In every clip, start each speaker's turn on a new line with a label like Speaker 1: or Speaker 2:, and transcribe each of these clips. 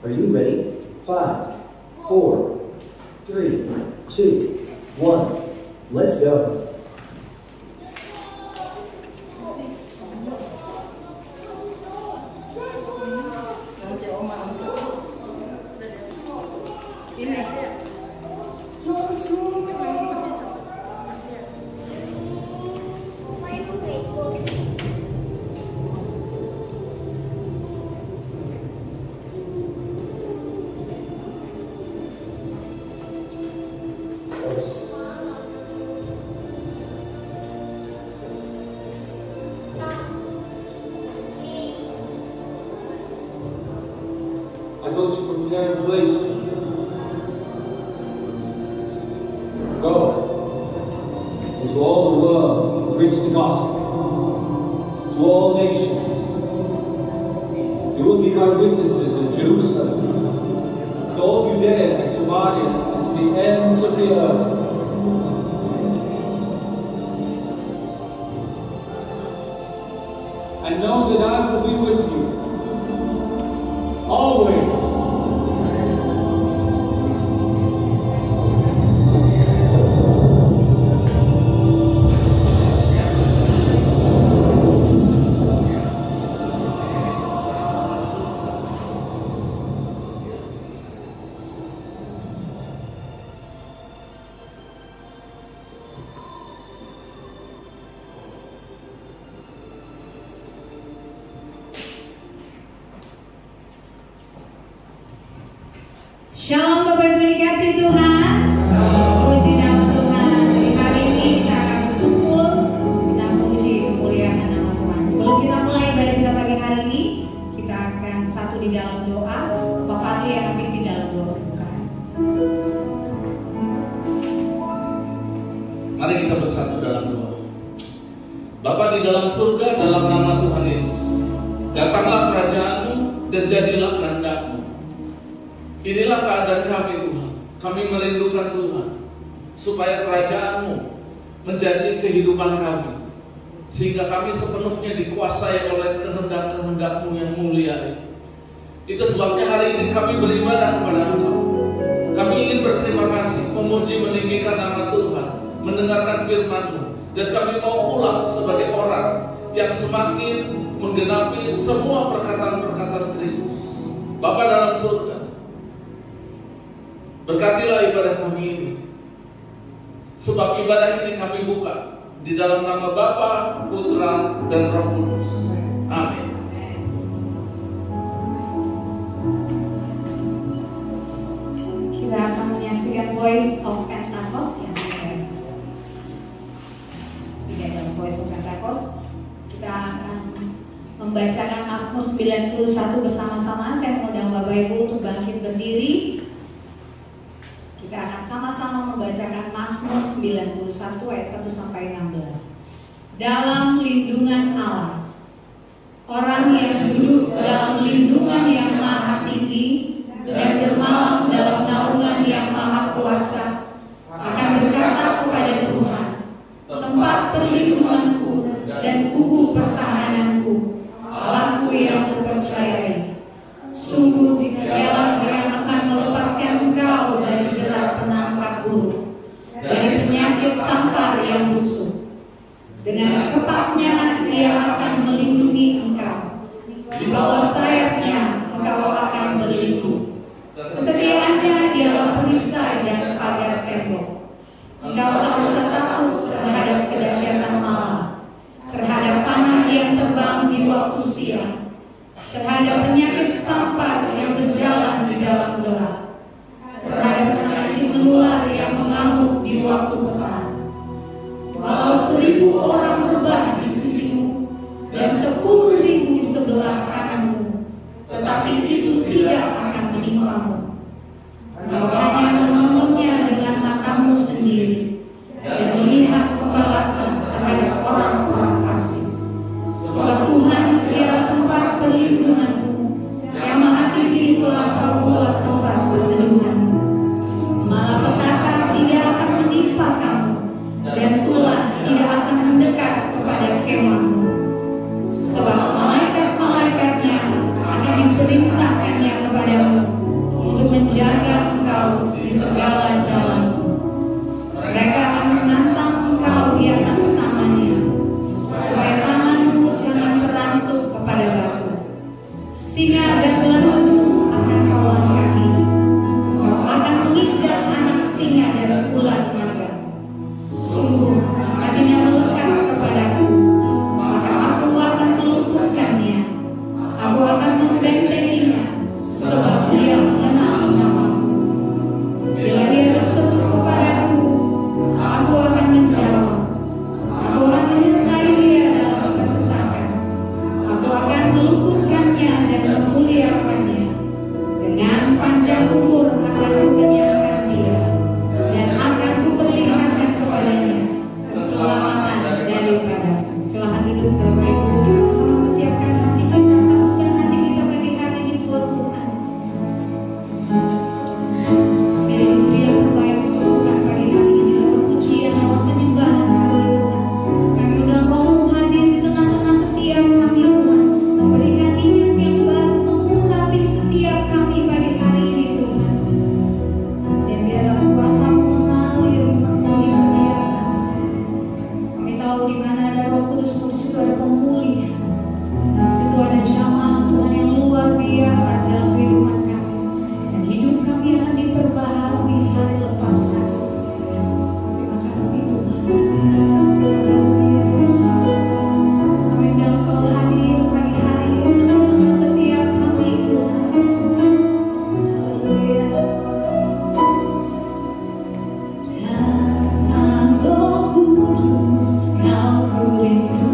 Speaker 1: Are you ready? 5, 4, 3, 2, 1. Let's go.
Speaker 2: I go to prepare a place for you. Go into all the world, preach the gospel to all nations. You will be my witnesses in Jerusalem, to all Judea and Samaria, and to the ends of the earth. And know that I will be with you always.
Speaker 3: Shalom Bapak Ibu dikasih Tuhan. Puji nama Tuhan. Hari ini kita akan berkumpul, kita memuji kemuliaan nama Tuhan. Sebelum kita mulai ibadah kita pagi hari ini, kita akan satu di dalam doa. Pak Fadli yang memimpin dalam doa pembukaan.
Speaker 4: Mari kita bersatu dalam doa. Bapa di dalam surga, dalam nama Tuhan Yesus, datanglah kerajaan-Mu dan jadilah kehendak-Mu. Inilah keadaan kami Tuhan. Kami merindukan Tuhan, supaya kerajaan-Mu menjadi kehidupan kami, sehingga kami sepenuhnya dikuasai oleh kehendak-kehendak-Mu yang mulia. Itu sebabnya hari ini kami beribadah kepada Engkau. Kami ingin berterima kasih, memuji, meninggikan nama Tuhan, mendengarkan firman-Mu, dan kami mau pulang sebagai orang yang semakin menggenapi semua perkataan-perkataan Kristus. Bapa dalam surga, berkatilah ibadah kami ini, sebab ibadah ini kami buka di dalam nama Bapa, Putra, dan Roh Kudus. Amin.
Speaker 3: Kita akan menyaksikan Voice of Pentecost yang tidak ada Voice of Pentecost. Kita akan membacakan Mazmur 91 bersama-sama. Saya mengundang Bapak Ibu untuk bangkit berdiri. Kita akan sama-sama membacakan Mazmur 91 ayat 1 sampai 16. Dalam lindungan Allah, orang yang duduk dalam lindungan yang maha tinggi dan bermalam dalam naungan yang maha kuasa akan berkata kepada Tuhan, tempat perlindunganku dan kubu pertahananku, Allahku yang kupercayai. Sungguh dialah yang akan melepaskan engkau dari jerat penangkap burung, dari penyakit sampar yang busuk. Dengan kepaknya ia akan melindungi engkau, di bawah sayapnya engkau akan berlindung. Kesediaannya ialah perisai dan pagar tembok. Engkau tak usah takut terhadap kedahsyatan malam, terhadap panah yang terbang di waktu siang, terhadap penyakit sampar yang berjalan di dalam gelap, terhadap penyakit menular yang mengamuk di waktu petang. Walau 1000 orang rebah di sisimu dan 10.000 di sebelah kananmu, tetapi itu tidak akan menimpamu. Engkau hanya menontonnya dengan matamu sendiri dan melihat pembalasan terhadap orang-orang fasik. Sebab Tuhan ialah tempat perlindunganmu, yang maha tinggi telah kau buat tempat perlindunganmu. Malapetaka tidak akan menimpa kamu, dan tulah tidak akan mendekat kepada kemahmu. Sebab malaikat-malaikatnya akan diperintahkannya kepadamu bahwa di mana ada Roh Kudus, di situ ada pemulihan. Di situ ada jamaah Tuhan yang luar biasa dalam kehidupan kami. Dan hidup kami akan diperbaharui hari lepas hari. Terima kasih Tuhan. Haleluya Yesus. Kami bilang Kau hadir pagi hari ini bersama setiap kami Tuhan. Haleluya. Datang Roh Kudus, Kau ku rindu.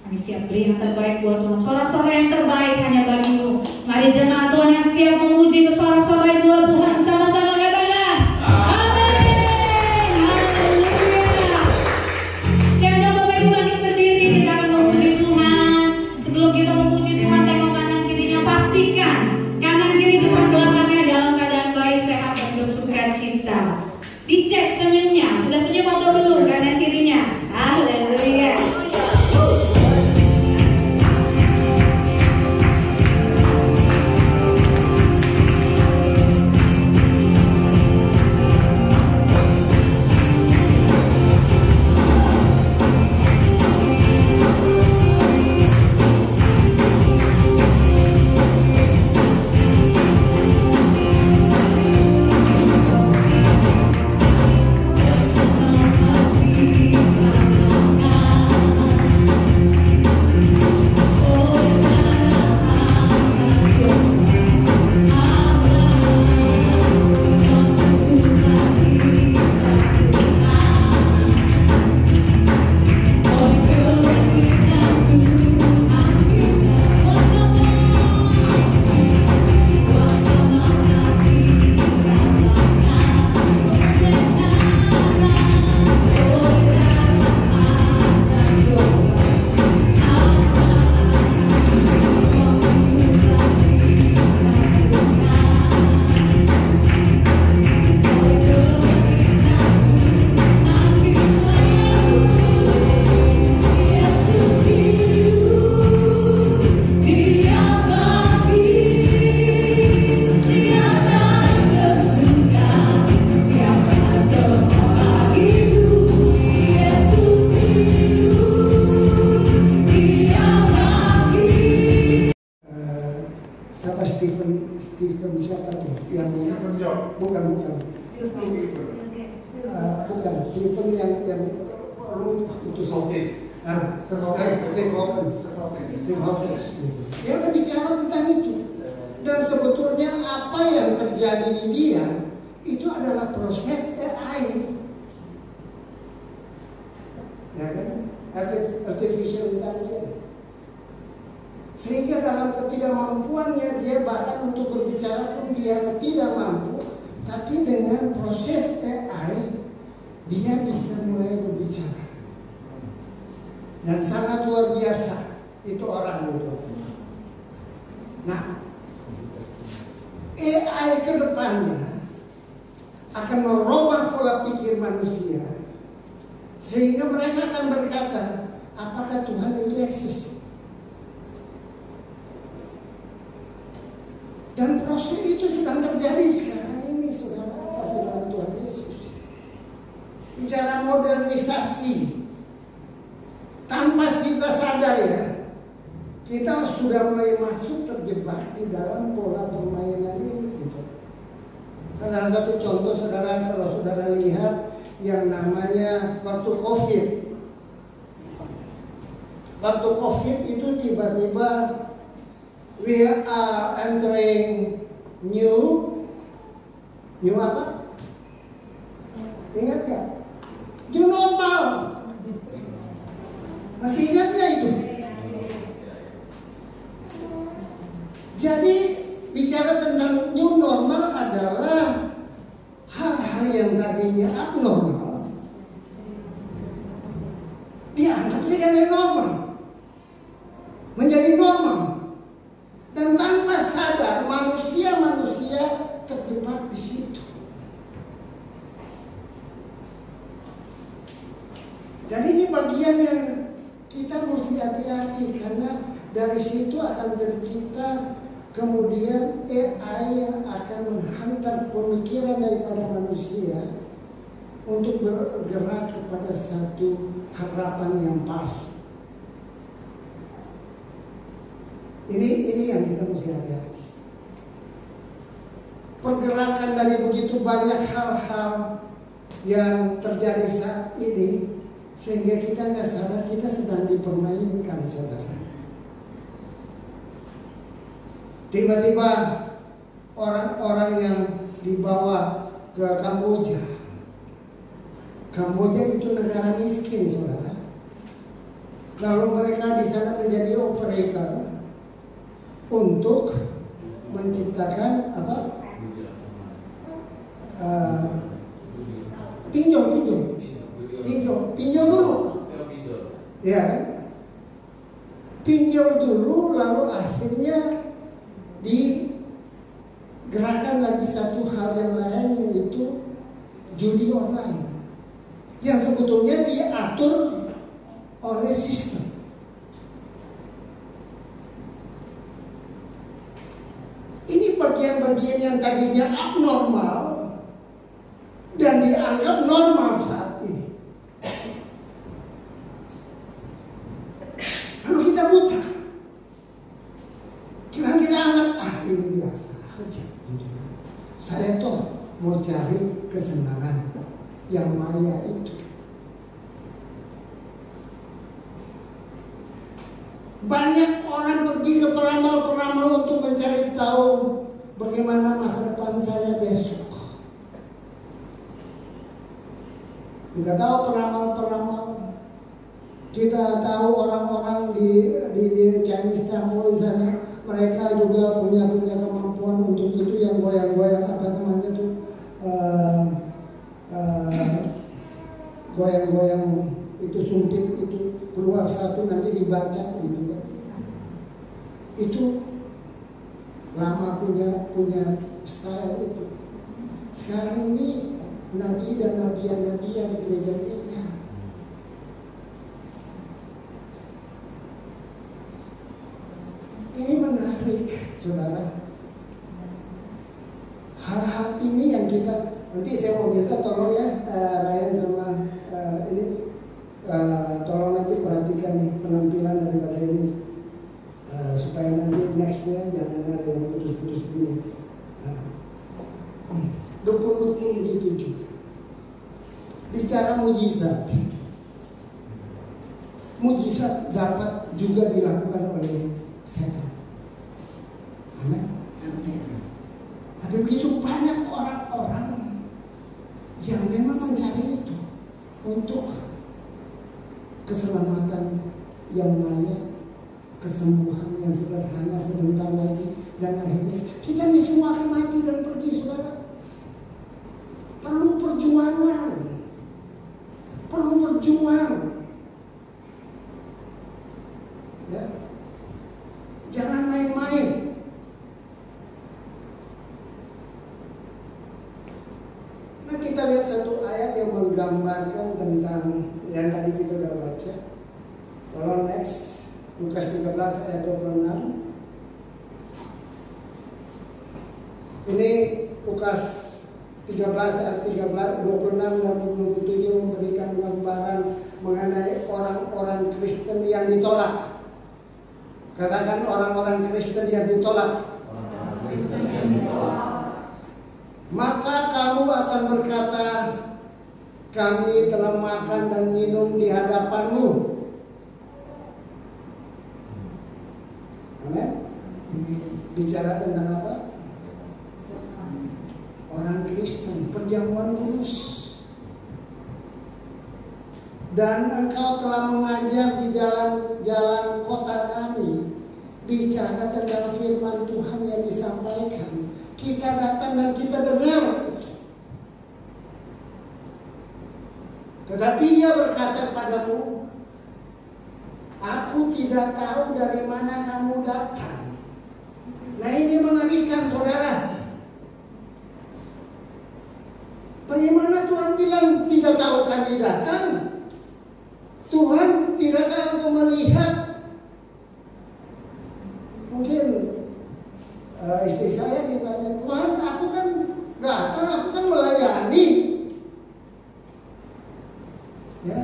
Speaker 3: Kami siap beri yang terbaik buat Tuhan. Sorak-sorai yang terbaik hanya bagi-Mu. Mari jemaat Tuhan yang siap memuji, bersorak-sorai buat Tuhan. Sama-sama katakan amin. Haleluya. Siap dong Bapak Ibu, bangkit berdiri. Kita akan memuji Tuhan. Sebelum kita memuji Tuhan, tengok kanan kirinya. Pastikan kanan kiri depan belakangnya dalam keadaan baik, sehat, dan bersukacita. Dicek senyumnya. Sudah senyum atau belum kanan kirinya? Haleluya.
Speaker 5: Stephen siapa tuh yang bukan Stephen yang itu Steve Hawkins. Dia udah bicara tentang itu, dan sebetulnya apa yang terjadi di dia itu adalah proses AI, ya kan, artificial intelligence. Sehingga dalam ketidakmampuannya dia bahkan untuk berbicara pun dia tidak mampu, tapi dengan proses AI dia bisa mulai berbicara. Dan sangat luar biasa itu orang itu. Nah, AI ke depannya akan merubah pola pikir manusia, sehingga mereka akan berkata, apakah Tuhan itu eksis? Dan proses itu sedang terjadi sekarang ini, saudara, kasih dalam Tuhan Yesus. Bicara modernisasi, tanpa kita sadar ya, kita sudah mulai masuk terjebak di dalam pola permainan ini. Gitu. Salah satu contoh, saudara, kalau saudara lihat yang namanya waktu COVID. Waktu COVID itu tiba-tiba we are entering new apa? Ingat gak? New normal. Masih ingat gak itu? Jadi bicara tentang new normal adalah hal-hal yang tadinya abnormal dianggap sebagai normal, menjadi normal. Dan tanpa sadar manusia terjebak di situ. Dan ini bagian yang kita mesti hati-hati, karena dari situ akan tercipta kemudian AI yang akan menghantar pemikiran daripada manusia untuk bergerak kepada satu harapan yang palsu. Ini yang kita mesti hati-hati. Pergerakan dari begitu banyak hal-hal yang terjadi saat ini, sehingga kita nggak sadar kita sedang dipermainkan, saudara. Tiba-tiba orang-orang yang dibawa ke Kamboja itu negara miskin, saudara. Lalu mereka di sana menjadi operator untuk menciptakan apa? Pinjol dulu, ya kan? Pinjol dulu, lalu akhirnya digerakkan lagi satu hal yang lain, yaitu judi online yang sebetulnya diatur oleh sistem. Ini bagian-bagian yang tadinya abnormal dan dianggap normal saat ini. Lalu kita buta. Kita anggap ini biasa aja. Saya toh mau cari kesenangan yang maya itu. Banyak orang pergi ke peramal-peramal untuk mencari tahu bagaimana masa depan saya besok. Kita tahu peramal-peramal. Kita tahu orang-orang di Chinese temple di sana, mereka juga punya kemampuan untuk itu, yang goyang-goyang apa namanya tuh, goyang-goyang itu, sumpit itu keluar satu nanti dibaca gitu kan. Itu lama punya style itu. Sekarang ini nabi dan nabi-nabi yang di gereja-gereja. Ini menarik, saudara. Hal-hal ini yang kita, nanti saya mau minta tolong ya, Ryan sama ini, tolong nanti perhatikan nih penampilan daripada ini, supaya nanti nextnya jangan ada yang putus-putus gini. Dukun-dukun begitu juga. Bicara mujizat, mujizat dapat juga dilakukan oleh setan. Amin. Ada begitu banyak orang-orang yang memang mencari itu untuk keselamatan yang maya, kesembuhan yang sederhana sebentar lagi, dan akhirnya kita ini semua akan mati dan pergi, saudara. Perlu perjuangan, perlu berjuang, ya. Jangan main-main. Nah, kita lihat satu ayat yang menggambarkan tentang yang tadi kita udah baca. Tolong next, Lukas 13 ayat 26. Ini Lukas 13 ayat 13, 26 dan 27 memberikan gambaran mengenai orang-orang Kristen yang ditolak. Katakan orang-orang Kristen yang ditolak. Maka kamu akan berkata, kami telah makan dan minum di hadapanmu. Amin. Bicara tentang apa? Orang Kristen, perjamuan kudus. Dan engkau telah mengajar di jalan-jalan kota kami, bicara tentang firman Tuhan yang disampaikan. Kita datang dan kita dengar. Tetapi ia berkata padamu, aku tidak tahu dari mana kamu datang. Nah, ini mengerikan, saudara. Bagaimana Tuhan bilang tidak tahu kami datang? Tuhan, tidakkah engkau melihat? Mungkin istri saya ditanya, Tuhan, aku kan datang, aku kan melayani, ya,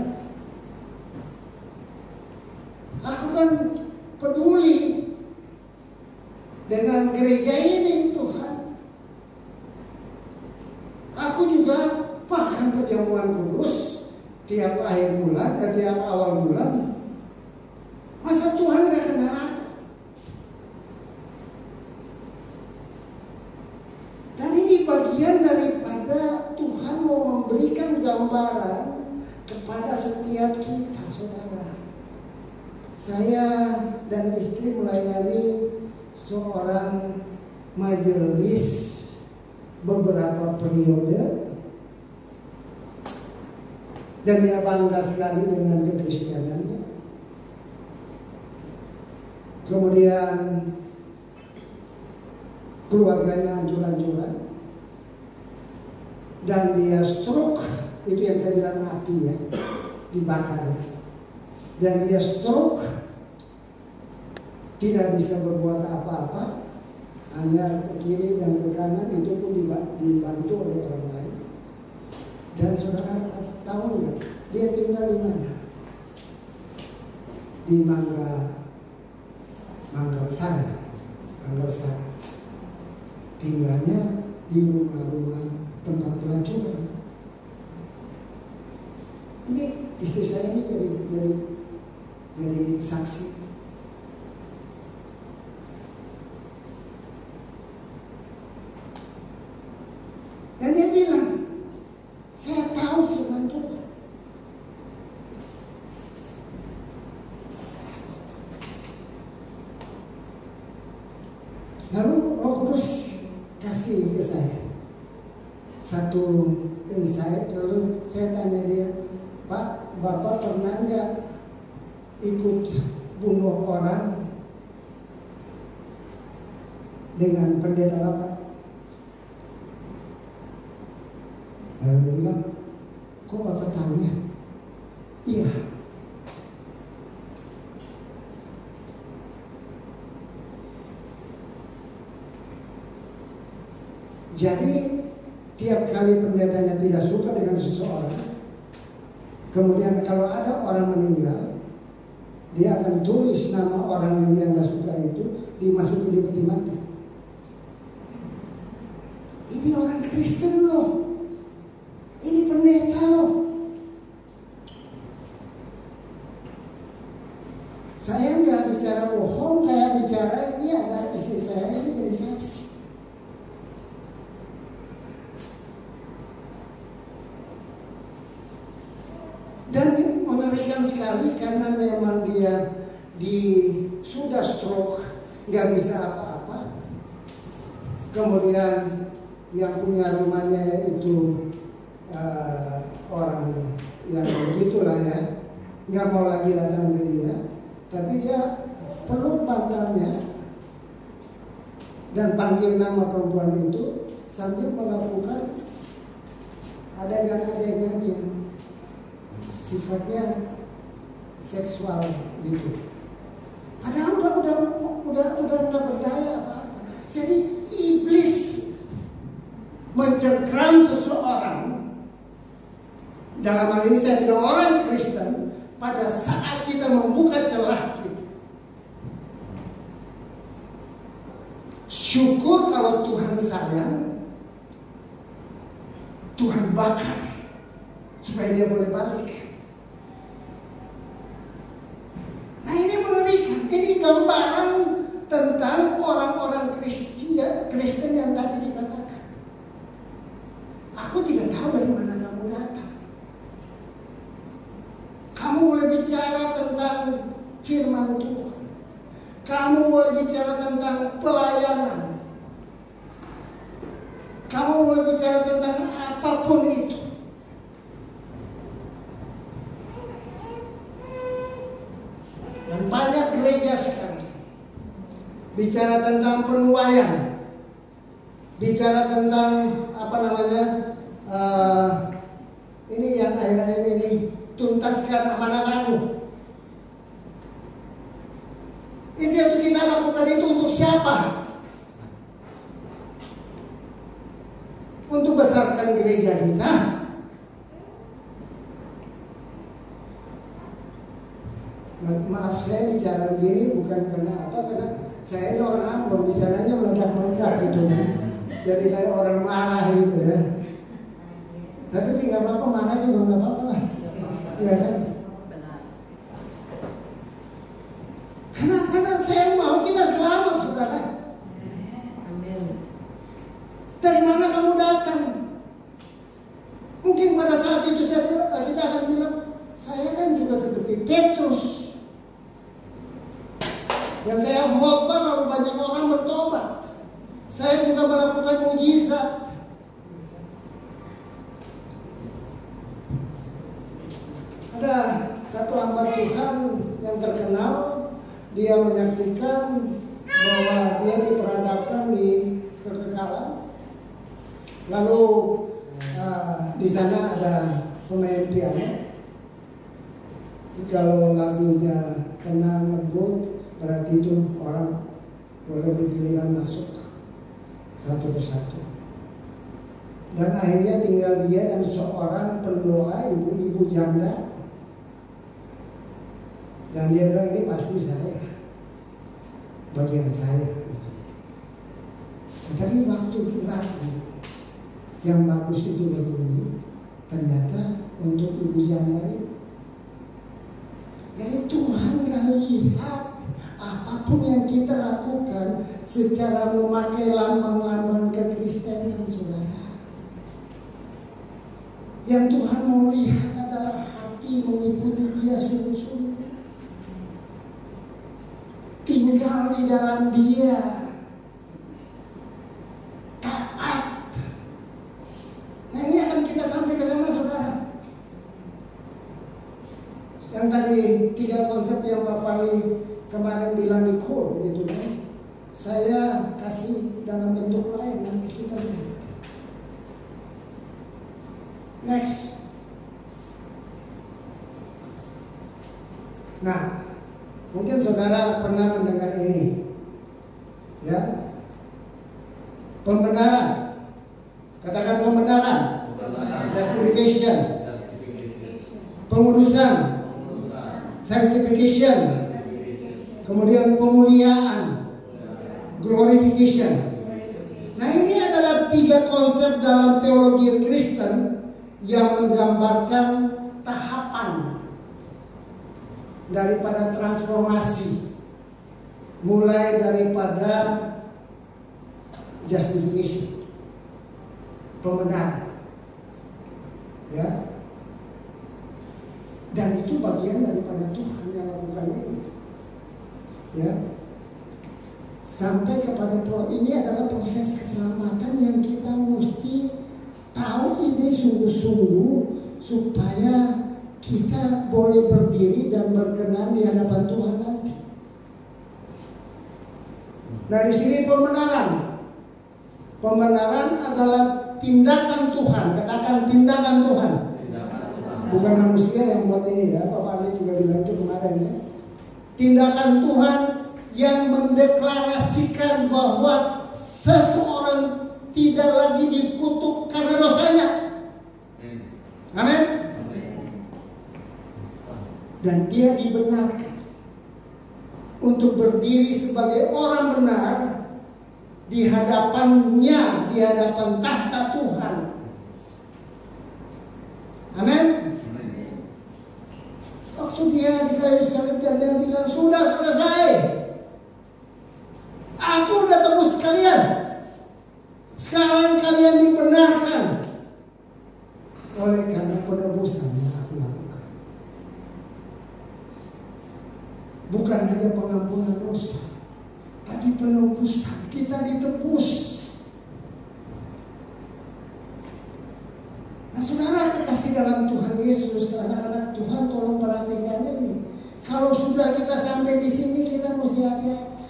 Speaker 5: aku kan peduli dengan gereja ini, Tuhan. Aku juga makan perjamuan kudus tiap akhir bulan dan tiap awal bulan. Masa Tuhan gak kenal aku? Dan ini bagian daripada Tuhan mau memberikan gambaran kepada setiap kita, saudara. dan istri melayani seorang majelis beberapa periode, dan dia bangga sekali dengan kekristenannya. Kemudian keluarganya hancur-hancuran dan dia stroke. Itu yang saya bilang mati ya, dibakar ya. Dan dia stroke, tidak bisa berbuat apa-apa, hanya ke kiri dan ke kanan, itu pun dibantu oleh orang lain. Dan saudara tahu nggak, dia tinggal di mana? Di Manggarsari. Tinggalnya di rumah-rumah tempat pelacuran. Ini istri saya ini jadi saksi. Dan dia bilang, saya tahu firman Tuhan. Lalu Roh Kudus kasih ke saya satu insight. Lalu saya tanya dia, Pak, Bapak pernah nggak ikut bunuh orang dengan pendeta Bapak? Lalu dia bilang, kok Bapak tahu ya? Iya. Jadi tiap kali pendetanya tidak suka dengan seseorang, kemudian kalau ada orang meninggal, dia akan tulis nama orang yang dia nggak suka itu, dimasukin di peti mati. Ini orang Kristen loh, ini pendeta loh. Saya nggak bicara bohong, saya bicara ini ada istri saya ini jadi saksi. Dan mengerikan sekali karena memang dia sudah stroke, nggak bisa apa-apa. Kemudian yang punya rumahnya itu orang yang begitulah ya, nggak mau lagi datang ke dia, tapi dia peluk bantalnya dan panggil nama perempuan itu sambil melakukan adegan-adegan yang sifatnya seksual gitu. Padahal udah berdaya apa-apa. Jadi iblis mencengkram seseorang, dalam hal ini saya bilang orang Kristen, pada saat kita membuka celah gitu. Syukur kalau Tuhan sayang, Tuhan bakar supaya dia boleh balik. Nah ini mengerikan, ini gambaran tentang orang-orang Kristen yang tadi dikatakan. Aku tidak tahu dari mana kamu datang. Kamu boleh bicara tentang firman Tuhan. Kamu boleh bicara tentang pelayanan. Kamu boleh bicara tentang apapun itu. Dan banyak gereja sekarang bicara tentang penuaian, bicara tentang apa namanya, ini yang akhir-akhir ini, tuntaskan amanah-Mu. Ini yang kita lakukan itu untuk siapa? Untuk besarkan gereja kita. Maaf saya bicara begini bukan karena apa, karena saya ini orang Ambon, bicaranya meledak-meledak gitu. Jadi kayak orang marah gitu ya. Tapi nggak apa-apa, marah juga nggak apa-apa lah. Iya kan? Karena saya mau kita selamat, saudara. Amin. Dari mana kamu datang? Mungkin pada saat itu kita akan bilang, saya kan juga seperti Petrus. Dan saya khotbah lalu banyak orang bertobat. Saya juga melakukan mujizat. Ada satu hamba Tuhan yang terkenal, dia menyaksikan bahwa dia diperhadapkan di kekekalan. Lalu di sana ada pemain piano. Kalau lagunya tenang lembut, berarti itu orang boleh bergiliran masuk satu persatu. Dan akhirnya tinggal dia dan seorang pendoa, ibu-ibu janda. Dan dia bilang, ini pasti saya, bagian saya. Tapi waktu lagu yang bagus itu berbunyi, ternyata untuk ibu janda ini. Jadi Tuhan gak lihat apapun yang kita lakukan secara memakai lambang-lambang kekristenan, saudara. Yang Tuhan mau lihat adalah hati mengikuti Dia sungguh-sungguh, tinggal di dalam Dia, taat. Nah, ini akan kita sampai ke sana, saudara. Yang tadi 3 konsep yang Pak Fali kemarin bilang di call gitu kan, saya kasih dalam bentuk lain, nanti kita lihat. Next. Nah, mungkin saudara pernah mendengar ini, ya, pembenaran. Katakan pembenaran. Justification. Pengudusan. Sanctification. Kemudian pemuliaan. Glorification. Nah, ini adalah 3 konsep dalam teologi Kristen yang menggambarkan tahapan daripada transformasi, mulai daripada justification, pembenaran, ya, dan itu bagian daripada Tuhan yang lakukan ini, ya, sampai kepada ini adalah proses keselamatan yang kita mesti tahu ini sungguh-sungguh supaya kita boleh berdiri dan berkenan di hadapan Tuhan nanti. Nah, di sini pembenaran. Pembenaran adalah tindakan Tuhan. Katakan tindakan Tuhan. Bukan manusia yang buat ini, ya. Pak Ali juga bilang itu kemarin, ya. Tindakan Tuhan yang mendeklarasikan bahwa seseorang tidak lagi dikutuk karena dosanya. Amin. Dan dia dibenarkan untuk berdiri sebagai orang benar di hadapannya, di hadapan tahta Tuhan. Amin. Waktu dia di kayu salib dan dia bilang, sudah selesai, aku udah tebus kalian, sekarang kalian dibenarkan oleh karena penebusan yang aku lakukan. Bukan hanya pengampunan dosa, tapi penebusan. Kita ditebus. Nah, saudara kekasih dalam Tuhan Yesus, anak-anak Tuhan, tolong perhatikan ini. Kalau sudah kita sampai di sini, kita mesti hati-hati.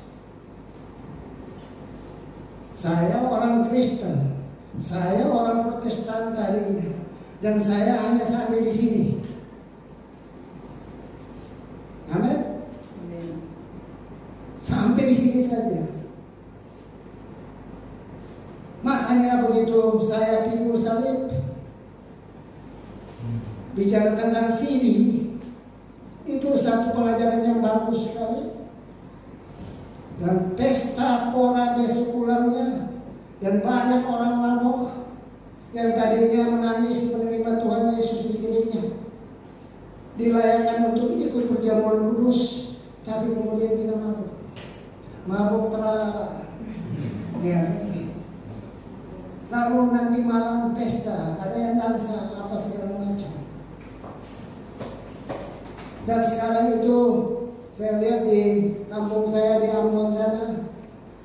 Speaker 5: Saya orang Kristen, saya orang Protestan tadinya, dan saya hanya sampai di sini. Amin. Sampai di sini saja. Makanya begitu saya pikul salib, bicara tentang sini, itu satu pelajaran yang bagus sekali. Dan pesta pora besok pulangnya, dan banyak orang mabuk yang tadinya menangis menerima Tuhan Yesus di gereja, dilayakkan untuk ikut perjamuan kudus, tapi kemudian kita mabuk terlalu, ya. Lalu nanti malam pesta, ada yang dansa apa segala macam. Dan sekarang itu Saya lihat di kampung saya di Ambon sana,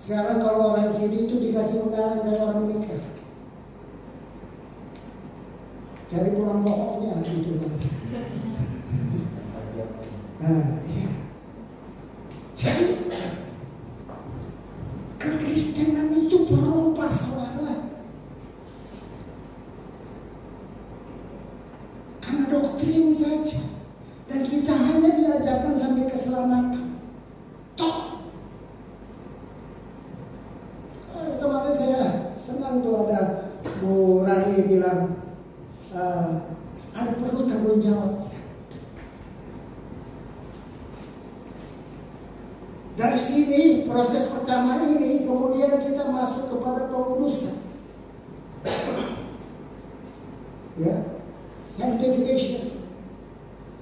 Speaker 5: sekarang kalau orang sini itu dikasih undangan kayak orang nikah. Cari tulang pokoknya gitu kan. Nah, iya. Jadi kekristenan itu berubah, saudara. Karena doktrin saja. Dan kita hanya diajarkan sampai keselamatan. Tok. Kemarin saya senang tuh ada Bu Rani bilang ada perlu tanggung jawab. Dari sini proses pertama ini kemudian kita masuk kepada pengudusan. Ya, sanctification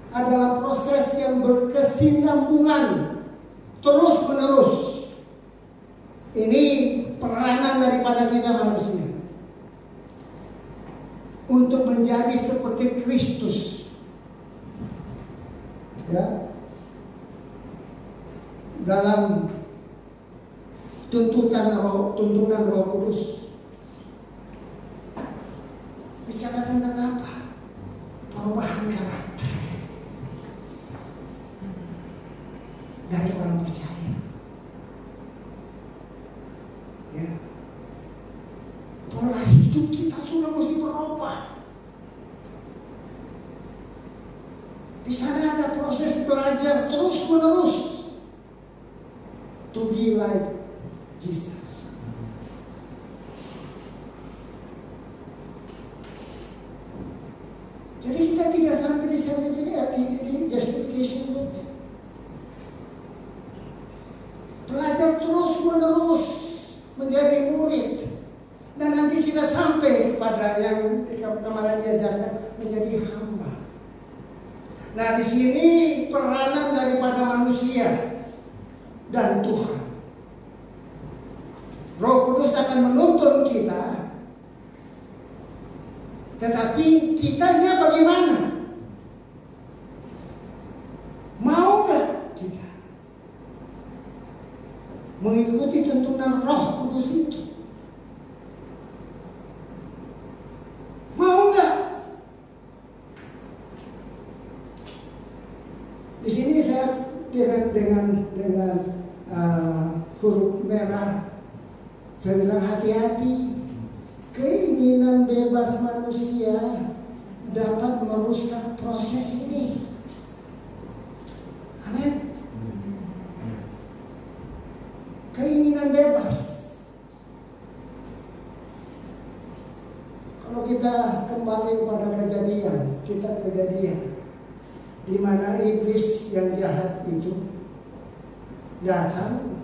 Speaker 5: adalah proses yang berkesinambungan terus menerus. Ini peranan daripada kita manusia untuk menjadi seperti Kristus. Ya. Dalam tuntunan Roh Kudus bicara tentang apa? Perubahan karakter dari orang percaya. Ya. Pola hidup kita sudah mesti berubah. Di sana ada proses belajar terus menerus. To be like Jesus. Jadi kita tidak sampai di justification saja. Belajar terus menerus menjadi murid, dan nanti kita sampai pada yang kemarin diajarkan menjadi hamba. Nah, di sini peranan daripada manusia dan Tuhan. Roh Kudus akan menuntun kita, tetapi kitanya bagaimana? Mau nggak kita mengikuti tuntunan Roh Kudus itu? Mau nggak? Di sini saya dengan huruf merah saya bilang hati-hati. Keinginan bebas manusia dapat merusak proses ini. Amin. Keinginan bebas. Kalau kita kembali kepada kitab Kejadian, di mana iblis yang jahat itu datang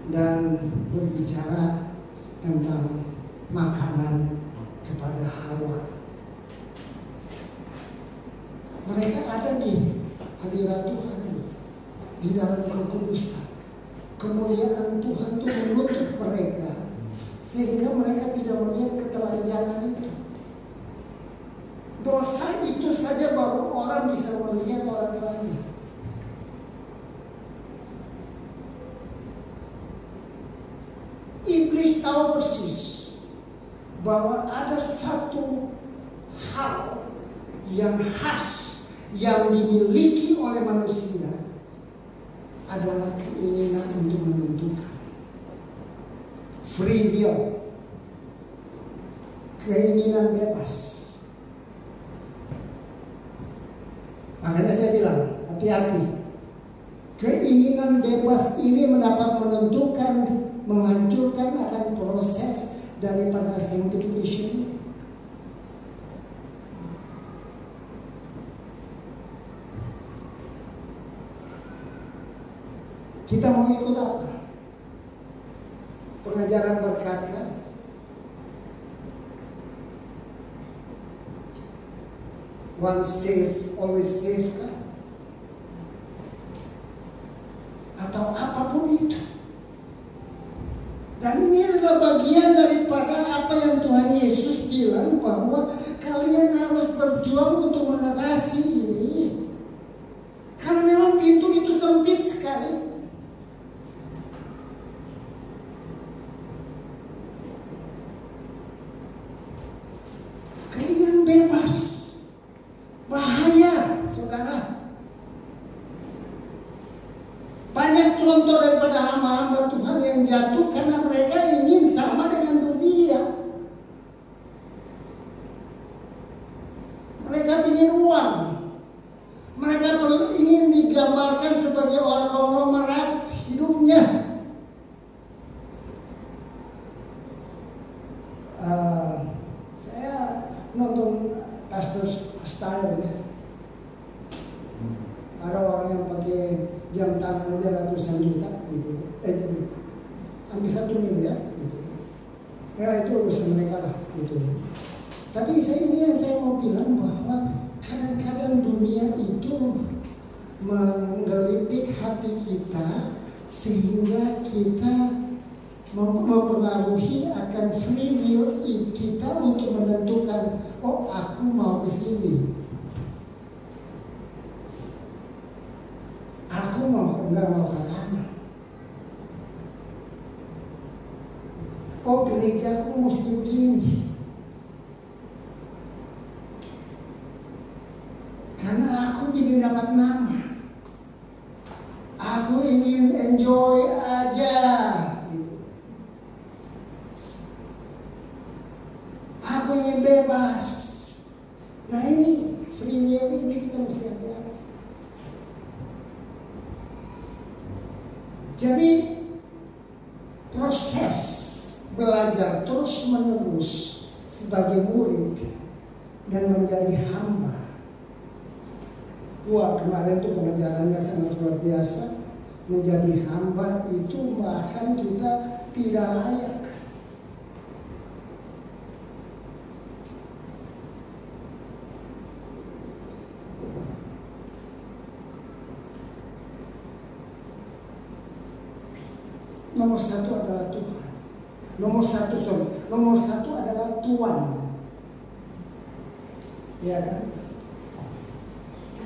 Speaker 5: dan berbicara tentang makanan kepada Hawa. Mereka ada di hadirat Tuhan, di dalam kekudusan. Kemuliaan Tuhan itu menutup mereka, sehingga mereka tidak melihat ketelanjangan itu. Dosa itu saja baru orang bisa melihat orang telanjang. Iblis tahu persis bahwa ada satu hal yang khas yang dimiliki oleh manusia, adalah keinginan untuk menentukan. Free will, keinginan bebas. Makanya saya bilang, hati-hati. Keinginan bebas ini mendapat menentukan, menghancurkan akan proses daripada sanctification. Kita mau ikut apa? Pengajaran berkata, once safe, always safe kan? Atau apapun itu. Dan ini adalah bagian daripada apa yang Tuhan Yesus bilang, bahwa kalian harus berjuang untuk mengatasi ini. Karena memang contoh daripada hamba-hamba Tuhan yang jatuh karena mereka ingin sama dengan dunia. Mereka ingin uang. Mereka ingin digambarkan sebagai orang konglomerat hidupnya. Saya nonton Pastor Style ya. Ada orang yang pakai jam tangan aja ratusan juta gitu. Hampir 1 miliar gitu. Ya itu urusan mereka lah gitu. Tapi saya mau bilang bahwa kadang-kadang dunia itu menggelitik hati kita sehingga kita mempengaruhi akan free will kita untuk menentukan, oh aku mau ke sini, aku enggak mau ke kanan, oh gerejaku mesti begini. Karena aku ingin dapat nama, aku ingin enjoy aja, gitu. Aku ingin bebas. Nah ini free will ini kita mesti hati-hati. Jadi proses belajar terus menerus sebagai murid dan menjadi hamba. Wah, kemarin itu pengajarannya sangat luar biasa. Menjadi hamba itu bahkan kita tidak layak. Nomor satu adalah Tuhan. Nomor satu adalah Tuhan. Ya kan?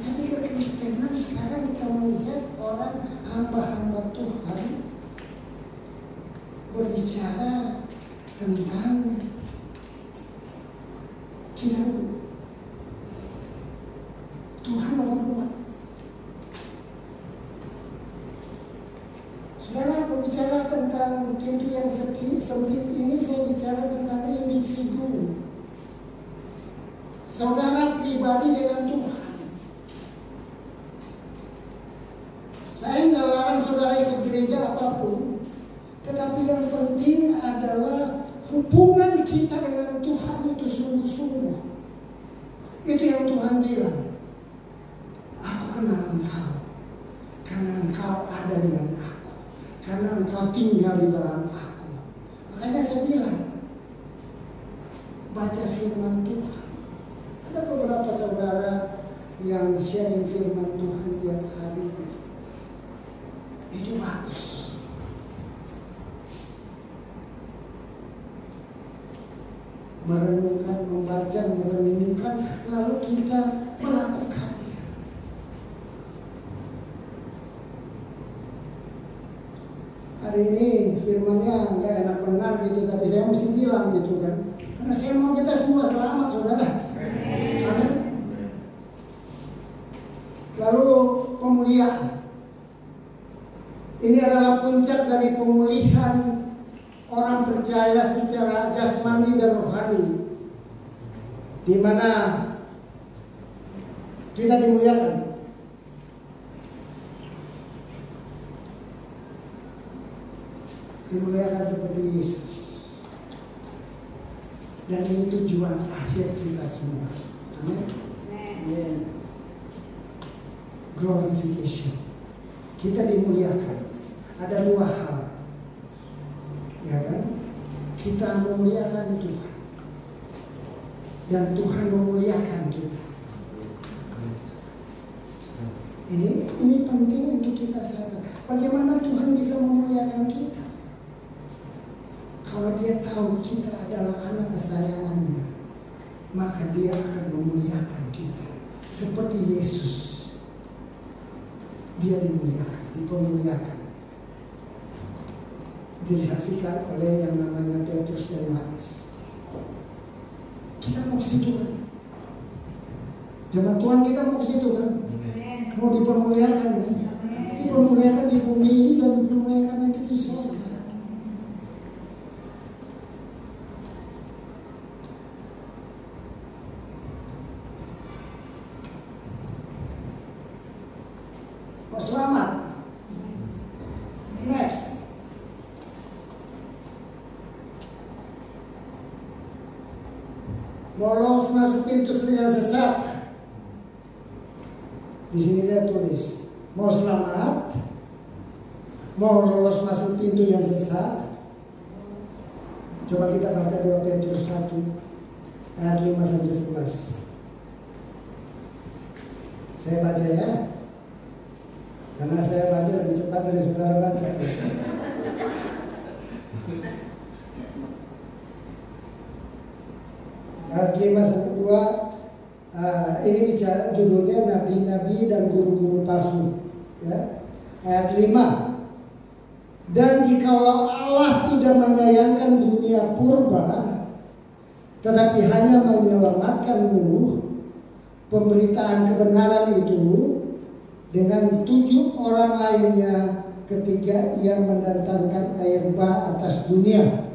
Speaker 5: Tapi kekristenan sekarang kita melihat orang hamba-hamba Tuhan berbicara tentang kita Tuhan membuat. Saudara berbicara tentang pintu yang sempit ini, saya bicara tentang individu. Saudara pribadi dengan Tuhan. Saya nggak larang saudara ikut gereja apapun, tetapi yang penting adalah hubungan kita dengan Tuhan itu sungguh-sungguh. Itu yang Tuhan bilang. Aku kenal engkau, karena engkau ada dengan aku, karena engkau tinggal di dalam aku. Makanya saya bilang, baca firman Tuhan. Ada beberapa saudara yang sharing firman Tuhan tiap hari. Itu bagus. Merenungkan, membaca, merenungkan, lalu kita melakukannya. Hari ini firmannya nggak enak benar gitu, tapi saya mesti bilang gitu kan. Karena saya mau kita semua selamat, saudara. Amin. Lalu pemulihan. Ini adalah puncak dari pemulihan orang percaya secara jasmani dan rohani, di mana kita dimuliakan. Dimuliakan seperti Yesus. Dan ini tujuan akhir kita semua. Amin. Glorification. Kita dimuliakan. Ada 2 hal, ya kan? Kita memuliakan Tuhan, dan Tuhan memuliakan kita. Ini penting untuk kita sadar. Bagaimana Tuhan bisa memuliakan kita? Kalau Dia tahu kita adalah anak kesayangannya, maka Dia akan memuliakan kita. Seperti Yesus, Dia dimuliakan, dipemuliakan. Disaksikan oleh yang namanya Petrus dan Yohanes. Kita mau ke situ kan? Jemaat Tuhan kita mau ke situ kan? Mau dipermuliakan kan? Dipermuliakan di bumi ini dan selamat. Next. Mau lolos masuk pintu yang sesat. Di sini saya tulis, mau selamat, mau lolos masuk pintu yang sesat. Coba kita baca 2 Petrus 1 ayat 5 sampai 11. Saya baca ya, karena saya baca lebih cepat dari saudara baca. Ayat 5 sampai 2, ini bicara judulnya nabi-nabi dan guru-guru palsu. Ya. Ayat 5. Dan jikalau Allah tidak menyayangkan dunia purba, tetapi hanya menyelamatkanmu, pemberitaan kebenaran itu dengan 7 orang lainnya ketika ia mendatangkan air bah atas dunia.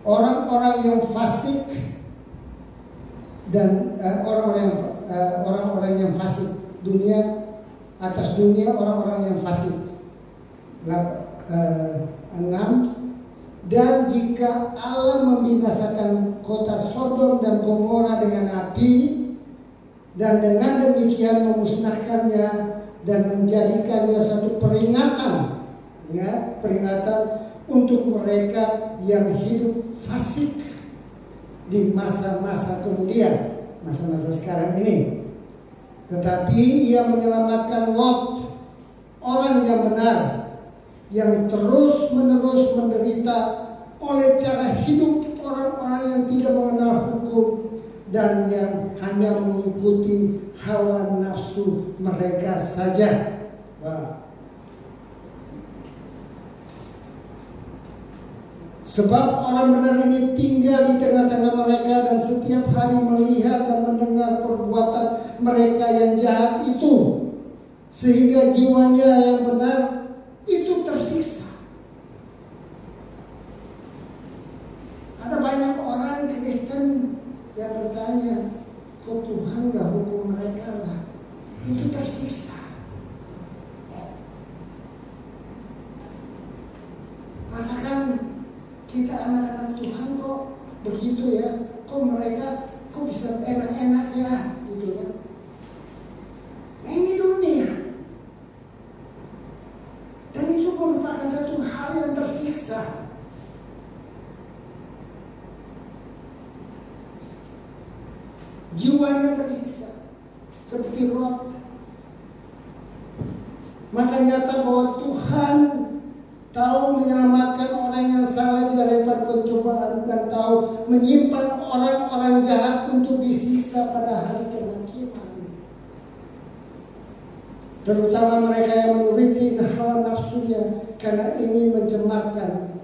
Speaker 5: Orang-orang yang fasik dan orang-orang yang fasik dunia atas dunia, orang-orang yang fasik. 6. Dan jika Allah membinasakan kota Sodom dan Gomora dengan api, dan dengan demikian memusnahkannya dan menjadikannya satu peringatan, ya, peringatan untuk mereka yang hidup fasik di masa-masa kemudian, masa-masa sekarang ini. Tetapi ia menyelamatkan Lot, orang yang benar, yang terus-menerus menderita oleh cara hidup orang-orang yang tidak mengenal hukum dan yang hanya mengikuti hawa nafsu mereka saja. Wah. Sebab orang benar ini tinggal di tengah-tengah mereka dan setiap hari melihat dan mendengar perbuatan mereka yang jahat itu, sehingga jiwanya yang benar itu tersiksa. Ada banyak orang Kristen yang bertanya, kok Tuhan gak hukum mereka lah? Itu tersiksa. Masakan kita anak-anak Tuhan kok begitu ya? Kok mereka kok bisa enak-enak ya? Gitu kan? Nah, ini dunia. Dan itu merupakan satu hal yang tersiksa. Jiwanya tersiksa seperti Lot. Maka nyata bahwa Tuhan tahu menyelamatkan orang yang salah dari pencobaan dan tahu menyimpan orang-orang jahat untuk disiksa pada hari kenakiman. Terutama mereka yang menuruti hawa nafsunya, karena ini mencemarkan.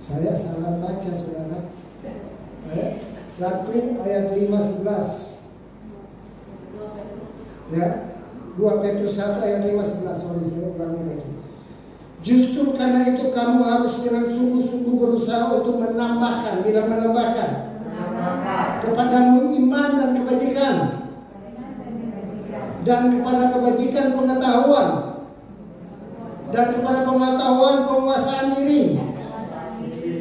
Speaker 5: Saya salah baca, saudara. 1 ayat 5-11. Ya, 2 Petrus 1 ayat 5-11. Sorry, saya ulangi lagi. Justru karena itu kamu harus dengan sungguh-sungguh berusaha untuk menambahkan, bila menambahkan kepadamu iman dan kebajikan, dan kepada kebajikan pengetahuan, dan kepada pengetahuan penguasaan diri,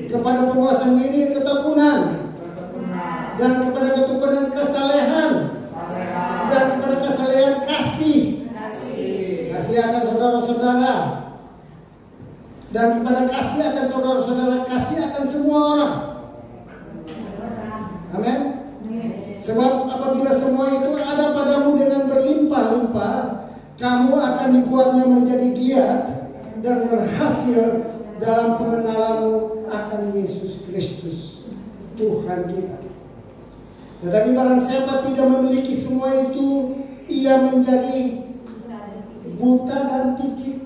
Speaker 5: kepada penguasaan diri ketekunan, dan kepada ketekunan kesalehan, dan kepada kesalehan kasih akan saudara-saudara, dan kepada kasih akan saudara-saudara, kasih akan semua orang. Amin. Sebab apabila semua itu ada padamu dengan berlimpah-limpah, kamu akan dibuatnya menjadi giat dan berhasil dalam pengenalanmu akan Yesus Kristus Tuhan kita. Tetapi barang siapa tidak memiliki semua itu, ia menjadi buta dan picik,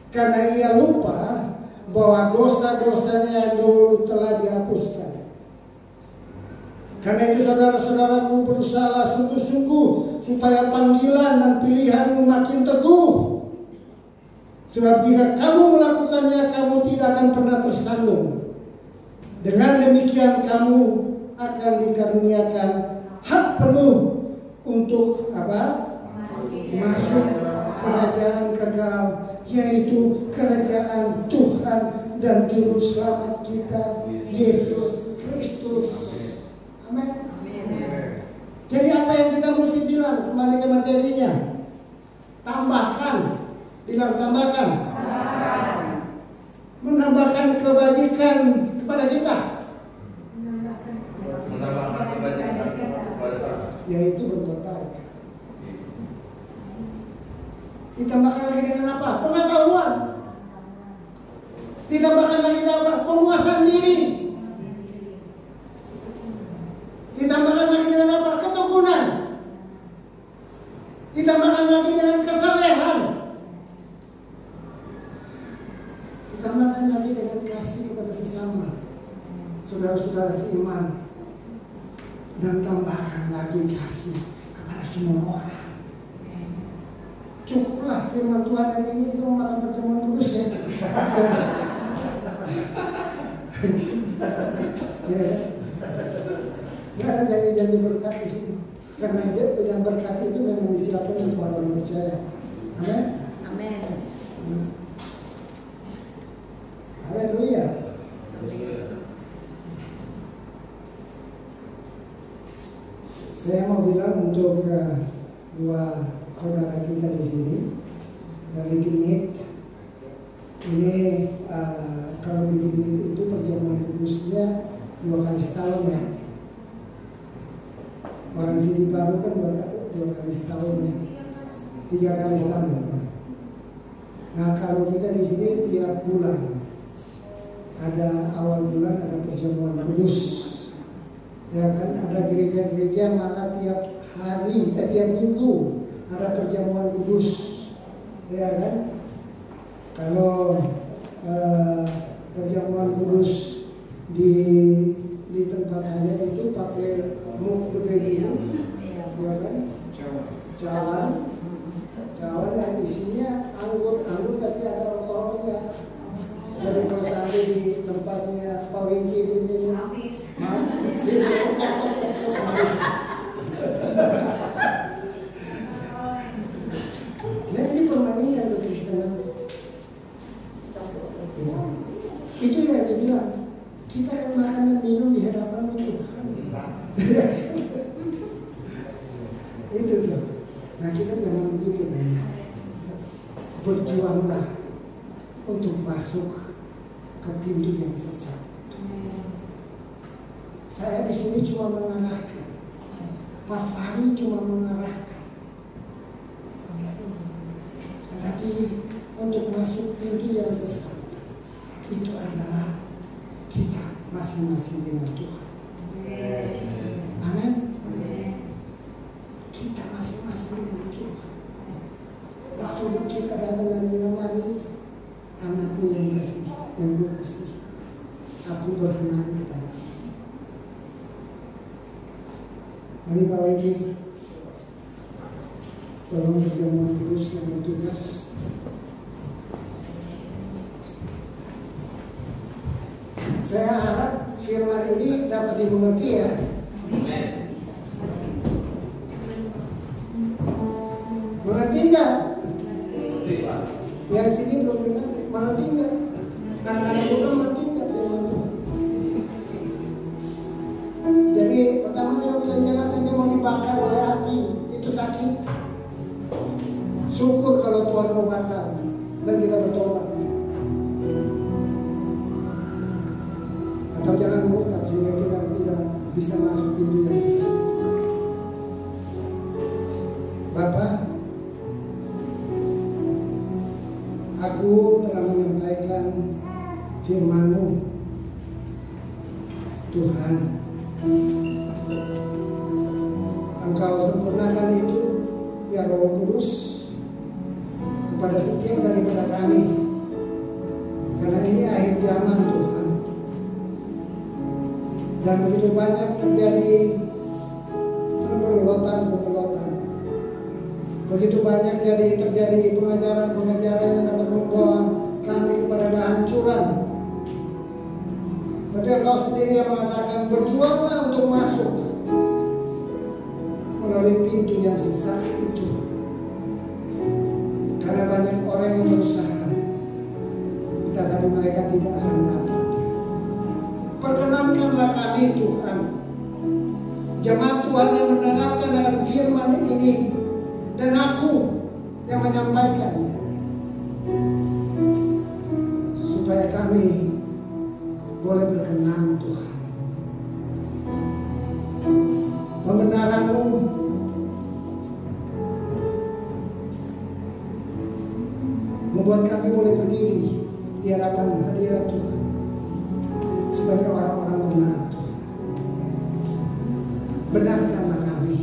Speaker 5: karena ia lupa bahwa dosa-dosanya yang dulu telah dihapuskan. Karena itu saudara-saudaraku, berusahalah sungguh-sungguh supaya panggilan dan pilihanmu makin teguh. Sebab jika kamu melakukannya, kamu tidak akan pernah tersandung. Dengan demikian kamu akan dikaruniakan hak penuh untuk apa? Masuk kerajaan kekal, yaitu kerajaan Tuhan dan Juru Selamat kita, Yesus Kristus. Amin. Jadi apa yang kita mesti bilang? Kembali ke materinya. Tambahkan. Bilang tambahkan. Menambahkan kebajikan kepada kita.
Speaker 4: Menambahkan kebajikan kepada kita.
Speaker 5: Yaitu berbuat baik. Ditambahkan lagi dengan apa? Pengetahuan. Ditambahkan lagi dengan apa? Penguasaan diri. Ditambahkan lagi dengan apa? Ketekunan. Ditambahkan lagi dengan kesalehan. Ditambahkan lagi dengan kasih kepada sesama, saudara-saudara seiman. Dan tambahkan lagi kasih kepada semua orang. Cukuplah firman Tuhan hari ini, kita makan pertemuan kudus ya. Ya. Nggak ada janji-janji berkat di sini. Karena yang berkat itu memang disiapkan untuk orang percaya. Amin.
Speaker 6: Amin.
Speaker 5: Haleluya. Saya mau bilang untuk dua saudara kita di sini dari Gimit. Ini kalau di Gimit itu perjamuan kudusnya 2 kali setahun ya. Orang sini baru kan 2 kali setahun ya. 3 kali setahun. Nah kalau kita di sini tiap bulan ada awal bulan ada perjamuan kudus. Ya kan, ada gereja-gereja malah tiap hari, tiap minggu ada perjamuan kudus. Ya kan, kalau perjamuan kudus di tempat saya itu pakai muk gede ini, ya kan, cawan yang isinya anggur tapi ada alkoholnya. Jadi kalau sampai di tempatnya Pak Wingki ini habis. Ya ini permainan kekristenan. Itu yang dia bilang, kita akan makan dan minum di hadapan Tuhan. Itu tuh. Nah kita jangan begitu nih. Berjuanglah untuk masuk ke pintu yang sesat. Saya di sini cuma mengarahkan, Pak Fahri cuma mengarahkan. Tetapi untuk masuk pintu yang sesat itu adalah kita masing-masing dengan Tuhan. Amin. Kita masing-masing dengan Tuhan. Waktu kita datang dan menemani anakku yang kasih, yang gue kasih, aku berkenan kepada. Mari Pak Wengki, tolong perjamuan kudus yang bertugas. Saya harap firman ini dapat dimengerti ya. Mengerti enggak? Yang sini belum mengerti. Mengerti enggak? Anak-anak juga mengerti enggak firman Tuhan? Jadi pertama saya bilang jangan sampai mau dibakar oleh api, itu sakit. Syukur kalau Tuhan mau bakar dan kita bertobat. Atau jangan murtad sehingga kita tidak bisa masuk pintu yang sesat. Bapak, aku telah menyampaikan firman-Mu, Tuhan. Engkau sempurnakan itu ya Roh Kudus kepada setiap daripada kami, karena ini akhir zaman Tuhan. Dan begitu banyak terjadi pembelotan. Begitu banyak terjadi pengajaran yang dapat membawa kami kepada kehancuran. Tapi Engkau sendiri yang mengatakan berjuanglah untuk masuk melalui pintu yang sesat itu. Karena banyak orang yang berusaha, tetapi mereka tidak akan dapat. Perkenankanlah kami Tuhan, jemaat Tuhan yang mendengarkan akan firman ini, dan aku yang menyampaikannya, supaya kami boleh berkenan Tuhan. Pembenaran-Mu membuat kami boleh berdiri di hadapan hadirat Tuhan sebagai orang-orang benar Tuhan. Benarkanlah kami,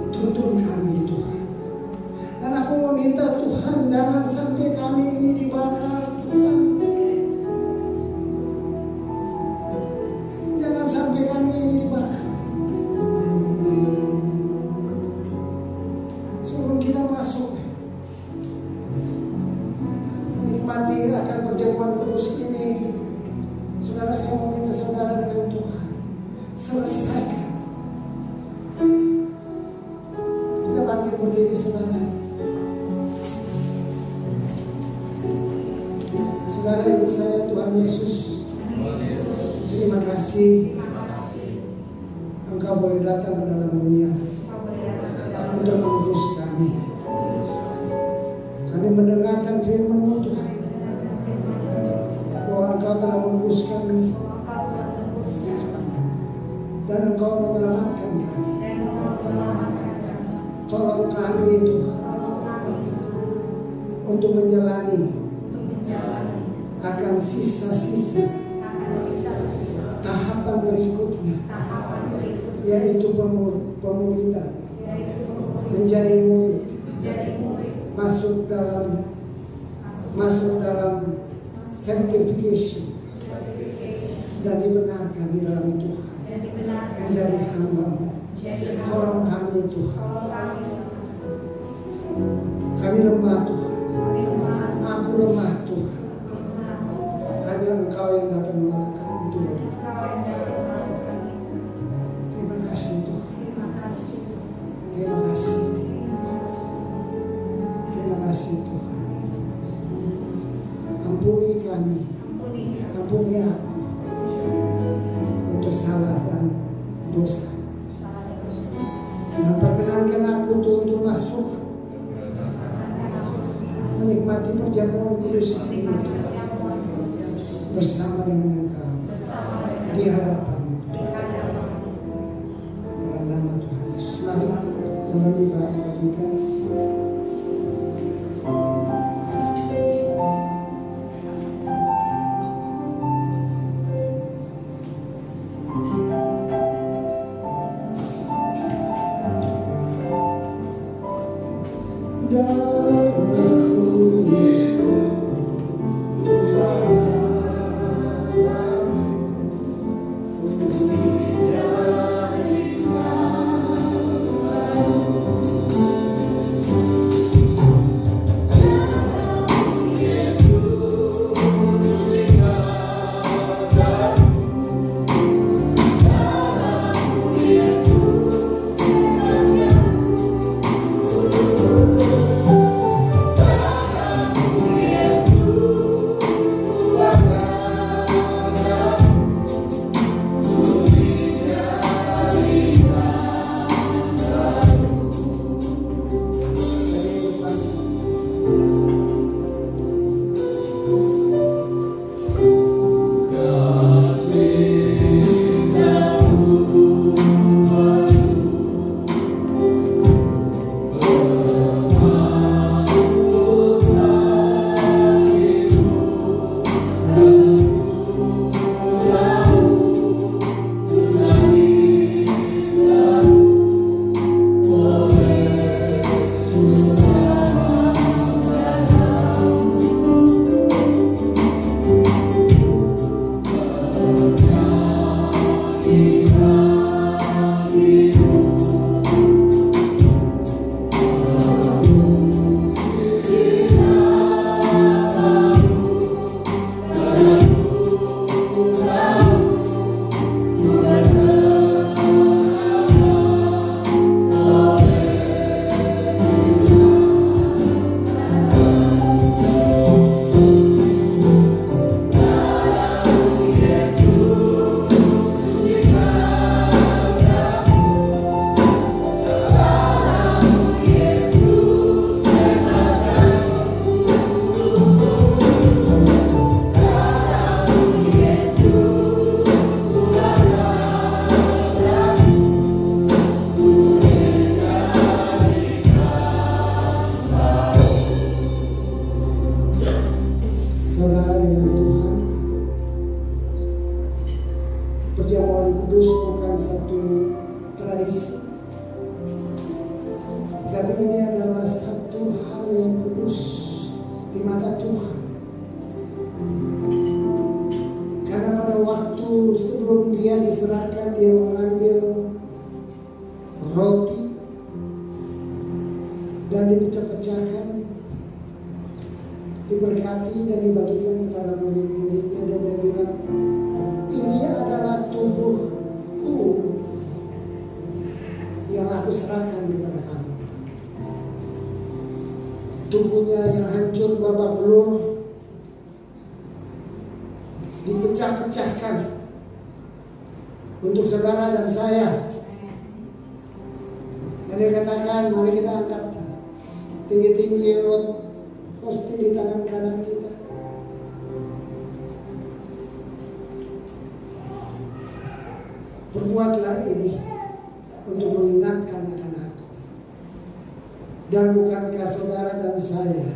Speaker 5: tuntun kami Tuhan. Dan aku meminta Tuhan, jangan sampai kami ini dibakar Tuhan. Jangan sampai kami ini dibakar. Sebelum kita masuk nikmati akan perjamuan kudus ini, saudara, saya meminta saudara dengan Tuhan, selesaikan. Kita bangkit berdiri saudara. Saudara ikut saya. Tuhan Yesus, terima kasih Engkau boleh datang ke dalam dunia untuk menebus kami. Kami mendengarkan firman-Mu Tuhan, bahwa Engkau telah menebus kami dan Engkau menyelamatkan kami. Tolong kami Tuhan untuk menjalani akan sisa-sisa tahapan berikutnya, yaitu pemuridan, menjadi murid, masuk dalam sanctification, dan dibenarkan di dalam Tuhan, menjadi hamba-Mu. Tolong kami Tuhan, kami lemah Tuhan, aku lemah Tuhan, hanya Engkau yang dapat melakukan itu bagi kami. Terima kasih Tuhan, terima kasih, terima kasih Tuhan. Ampuni kami, ampuni aku untuk salah dan dosa, dan perkenankan aku untuk masuk menikmati perjamuan kudus ini bersama dengan Engkau di hadapan-Mu. Dalam nama Tuhan Yesus, mari kembali bagikan. ini adalah satu hal yang kudus di mata Tuhan. Karena pada waktu sebelum dia diserahkan, dia mengambil roti dan dipecah-pecahkan, diberkati dan dibagikan kepada murid-muridnya, dan dia bilang, ini adalah tubuhku yang aku serahkan kepada kamu. Tubuhnya yang hancur babak belur dipecah-pecahkan untuk saudara dan saya. Dan dia katakan, mari kita angkat tinggi-tinggi roti di tangan kanan kita. Perbuatlah ini untuk mengingatkan akan aku. Dan bukankah saudara dan saya,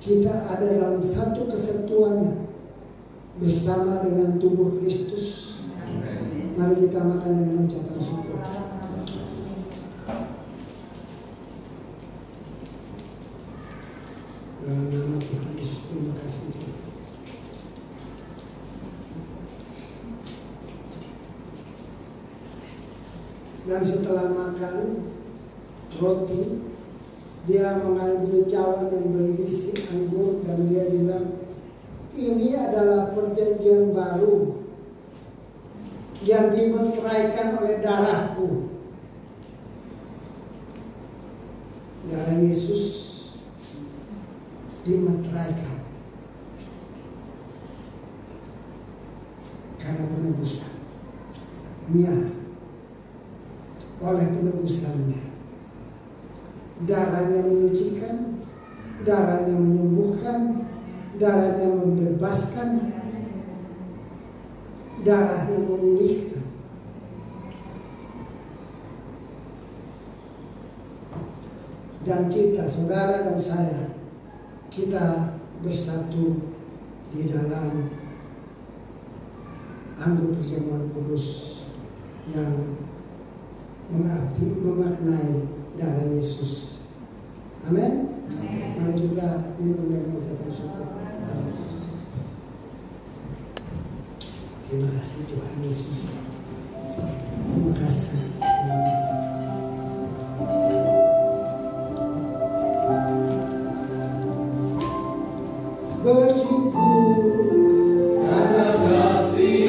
Speaker 5: kita ada dalam satu kesatuan bersama dengan tubuh Kristus? Mari kita makan dengan ucapan syukur. Dalam nama Tuhan Yesus, terima kasih. Dan setelah makan roti, dia mengambil cawan yang berisi anggur dan dia bilang, ini adalah perjanjian baru yang dimeteraikan oleh darahku. Darah Yesus dimeteraikan karena penebusannya, oleh penebusannya. Darahnya menyucikan, darahnya menyembuhkan, darahnya membebaskan, darahnya memulihkan. Dan kita, saudara dan saya, kita bersatu di dalam anggur perjamuan kudus yang memaknai darah Yesus. Amin. Mari kita minum dan mengucapkan syukur. Terima kasih Tuhan Yesus. Terima kasih. Terima kasih. Bersyukur karena kasih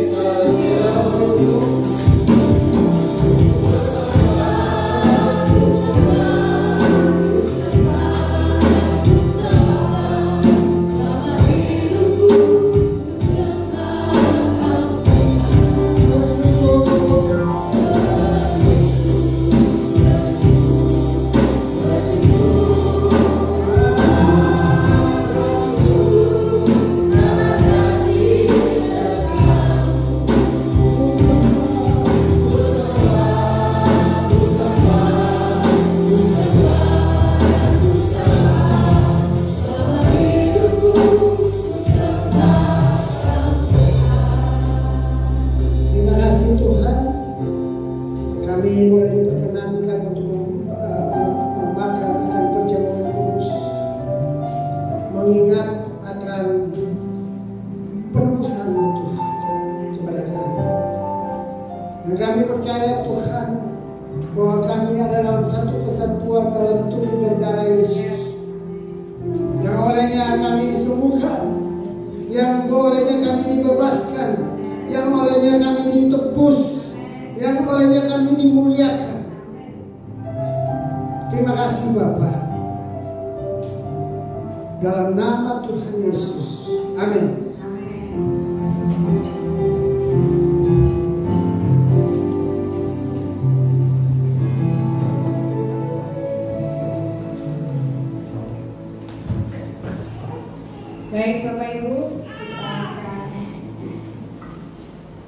Speaker 5: setiamu. Dalam nama Tuhan Yesus. Amin.
Speaker 3: Baik Bapak Ibu, kita akan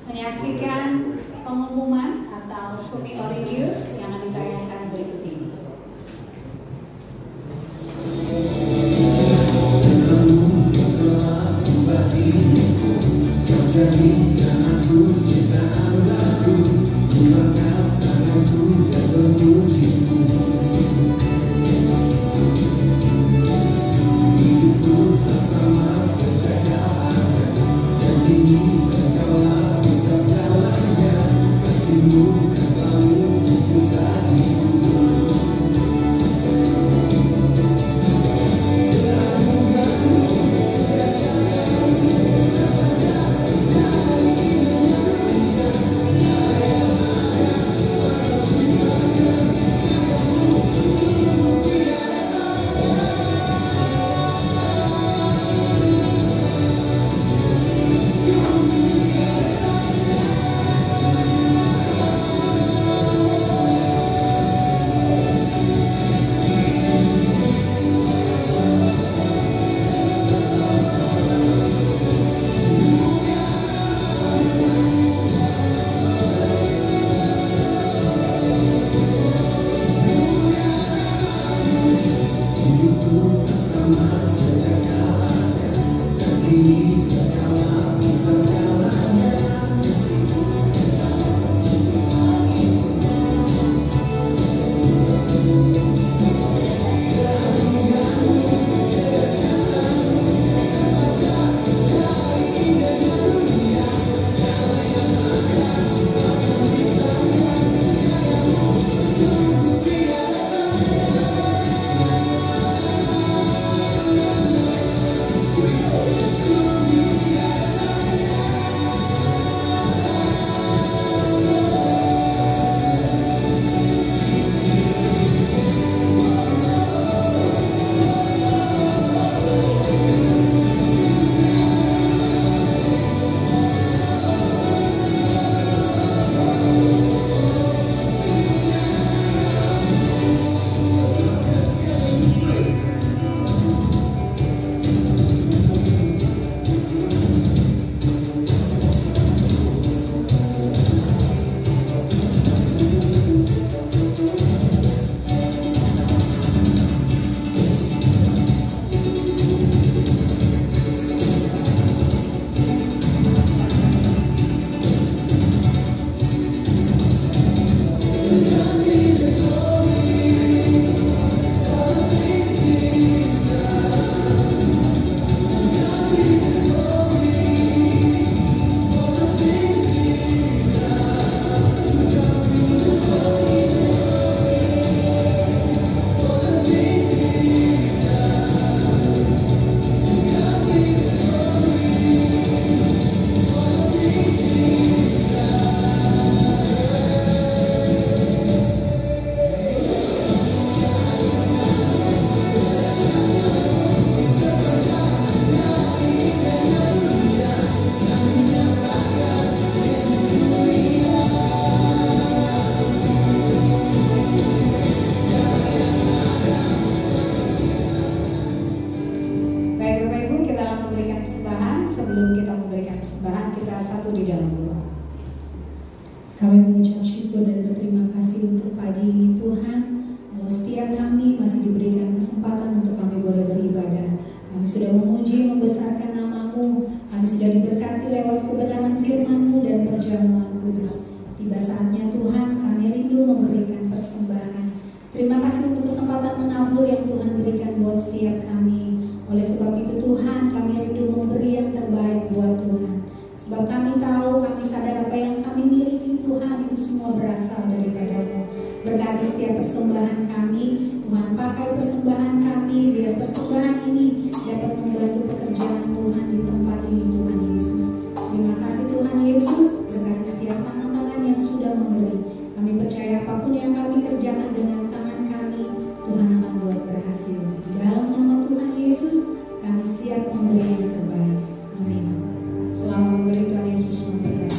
Speaker 3: menyaksikan pengumuman atau Kumiori News yang akan ditayangkan berikut ini.
Speaker 6: Jadikan aku ciptaan lagu, ku angkat tanganku dan memujimu.
Speaker 3: setiap kami. Oleh sebab itu Tuhan, kami rindu memberi yang terbaik buat Tuhan. Sebab kami tahu, kami sadar apa yang kami miliki Tuhan itu semua berasal daripada-Mu. Berkati setiap persembahan kami, Tuhan pakai persembahan kami, biar persembahan ini dapat membantu pekerjaan Tuhan di tempat ini Tuhan Yesus. Terima kasih Tuhan Yesus, berkati setiap tangan-tangan yang sudah memberi. Kami percaya apapun yang kami kerjakan dengan tangan kami, Tuhan akan buat berhasil. Di dalam nama Tuhan Yesus, kami siap memberi yang terbaik. Amin. Selamat memberi, Tuhan Yesus memberkati.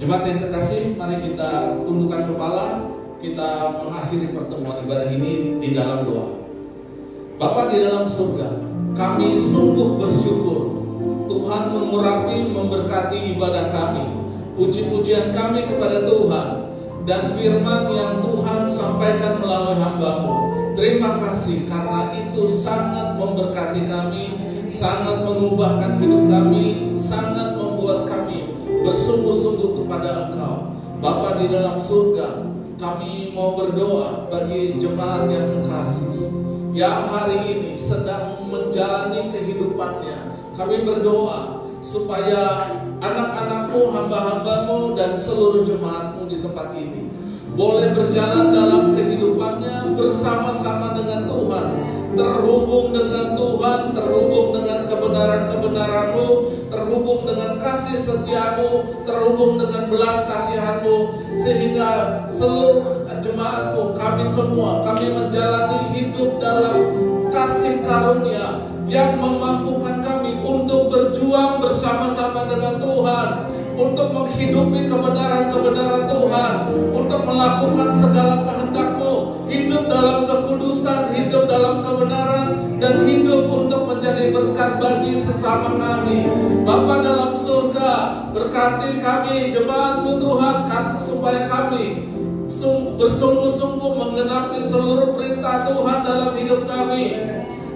Speaker 4: Jemaat yang terkasih, mari kita tundukkan kepala, kita mengakhiri pertemuan ibadah ini di dalam doa. Bapa di dalam surga, kami sungguh bersyukur Tuhan mengurapi, memberkati ibadah kami, puji-pujian kami kepada Tuhan, dan firman yang Tuhan sampaikan melalui hamba-Mu. Terima kasih karena itu sangat memberkati kami, sangat mengubahkan hidup kami, sangat membuat kami bersungguh-sungguh kepada Engkau. Bapa di dalam surga, kami mau berdoa bagi jemaat yang terkasih yang hari ini sedang menjalani kehidupannya. Kami berdoa supaya anak-anak-Mu, hamba-hamba-Mu, dan seluruh jemaat-Mu di tempat ini boleh berjalan dalam kehidupannya bersama-sama dengan Tuhan, terhubung dengan Tuhan, terhubung dengan kebenaran-kebenaran-Mu, terhubung dengan kasih setia-Mu, terhubung dengan belas kasihan-Mu, sehingga seluruh jemaat-Mu, kami semua, kami menjalani hidup dalam kasih karunia yang memampukan kami untuk berjuang bersama-sama dengan Tuhan, untuk menghidupi kebenaran-kebenaran Tuhan, untuk melakukan segala kehendak-Mu, hidup dalam kekudusan, hidup dalam kebenaran, dan hidup untuk menjadi berkat bagi sesama kami. Bapa dalam surga, berkati kami, jemaat-Mu Tuhan, supaya kami bersungguh-sungguh menggenapi seluruh perintah Tuhan dalam hidup kami,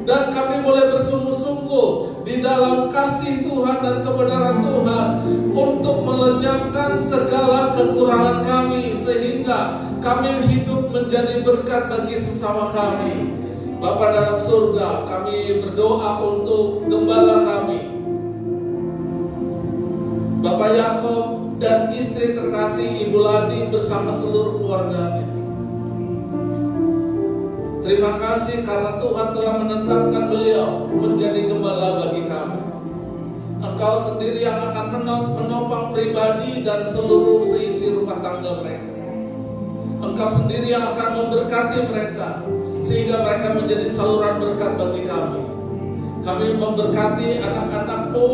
Speaker 4: dan kami boleh bersungguh-sungguh di dalam kasih Tuhan dan kebenaran Tuhan untuk melenyapkan segala kekurangan kami, sehingga kami hidup menjadi berkat bagi sesama kami. Bapa dalam surga, kami berdoa untuk gembala kami, Bapak Yakob dan istri terkasih Ibu Ladi bersama seluruh keluarganya. Terima kasih karena Tuhan telah menetapkan beliau menjadi gembala bagi kami. Engkau sendiri yang akan menopang pribadi dan seluruh seisi rumah tangga mereka. Engkau sendiri yang akan memberkati mereka sehingga mereka menjadi saluran berkat bagi kami. Kami memberkati anak-anak-Mu,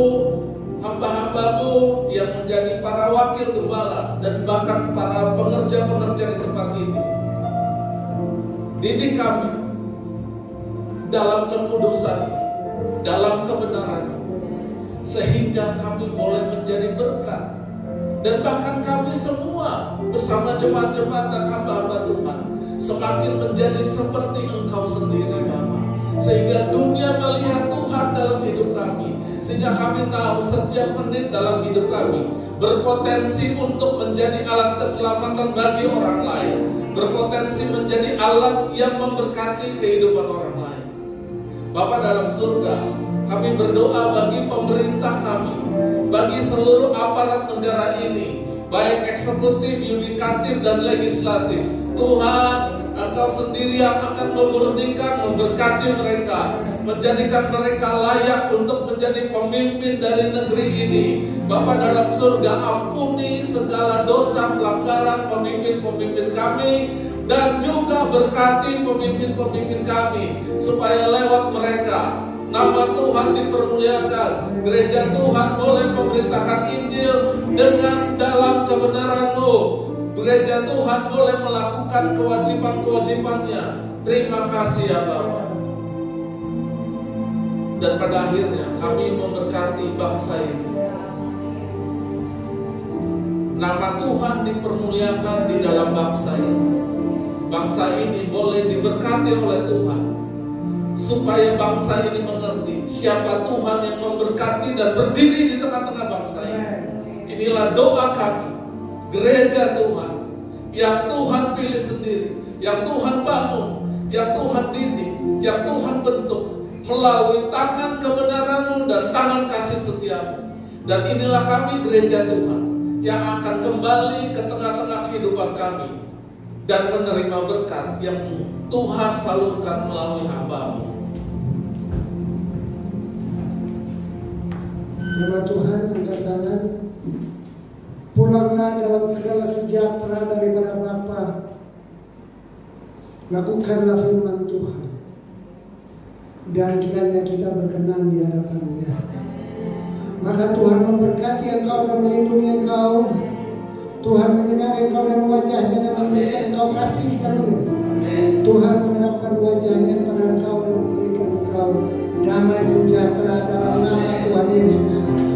Speaker 4: hamba-hamba-Mu yang menjadi para wakil gembala dan bahkan para pengerja-pengerja di tempat ini. Didik kami dalam kekudusan, dalam kebenaran, sehingga kami boleh menjadi berkat. Dan bahkan kami semua bersama jemaat-jemaat dan hamba-hamba Tuhan semakin menjadi seperti Engkau sendiri, Bapa. Sehingga dunia melihat Tuhan dalam hidup kami, sehingga kami tahu setiap menit dalam hidup kami berpotensi untuk menjadi alat keselamatan bagi orang lain, berpotensi menjadi alat yang memberkati kehidupan orang lain. Bapa dalam surga, kami berdoa bagi pemerintah kami, bagi seluruh aparat negara ini, baik eksekutif, yudikatif, dan legislatif. Tuhan, Engkau sendiri yang akan memurnikan, memberkati mereka, menjadikan mereka layak untuk menjadi pemimpin dari negeri ini. Bapa dalam surga, ampuni segala dosa pelanggaran pemimpin-pemimpin kami, dan juga berkati pemimpin-pemimpin kami, supaya lewat mereka nama Tuhan dipermuliakan, gereja Tuhan boleh memberitakan Injil dengan dalam kebenaran-Mu. Gereja Tuhan boleh melakukan kewajiban-kewajibannya. Terima kasih ya Bapa. Dan pada akhirnya kami memberkati bangsa ini. Nama Tuhan dipermuliakan di dalam bangsa ini. Bangsa ini boleh diberkati oleh Tuhan, supaya bangsa ini mengerti siapa Tuhan yang memberkati dan berdiri di tengah-tengah bangsa ini. Inilah doa kami, gereja Tuhan, yang Tuhan pilih sendiri, yang Tuhan bangun, yang Tuhan didik, yang Tuhan bentuk melalui tangan kebenaran-Mu dan tangan kasih setia-Mu. Dan inilah kami gereja Tuhan yang akan kembali ke tengah-tengah kehidupan kami dan menerima berkat yang Tuhan salurkan melalui hamba-Mu.
Speaker 5: Nama Tuhan, angkat tangan. Pulanglah dalam segala sejahtera daripada Bapa. Lakukanlah firman Tuhan, dan kiranya kita berkenan di hadapan-Nya. Maka Tuhan memberkati engkau dan melindungi engkau. Tuhan menyinari engkau dan wajahnya dan memberikan engkau kasih karunia. Tuhan menerapkan wajahnya kepada engkau dan memberikan engkau damai sejahtera dalam nama Tuhan Yesus.